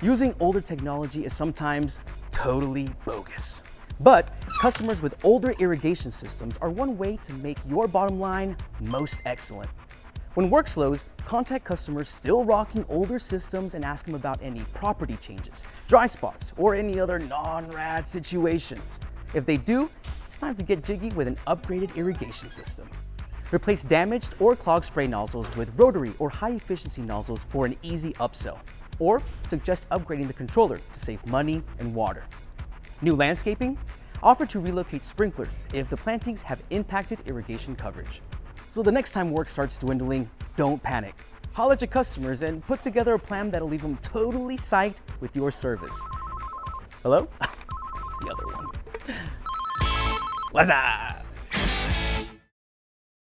Using older technology is sometimes totally bogus. But customers with older irrigation systems are one way to make your bottom line most excellent. When work slows, contact customers still rocking older systems and ask them about any property changes, dry spots, or any other non-rad situations. If they do, it's time to get jiggy with an upgraded irrigation system. Replace damaged or clogged spray nozzles with rotary or high-efficiency nozzles for an easy upsell. Or suggest upgrading the controller to save money and water. New landscaping? Offer to relocate sprinklers if the plantings have impacted irrigation coverage. So the next time work starts dwindling, don't panic. Holler at your customers and put together a plan that'll leave them totally psyched with your service. Hello? It's the other one. What's up?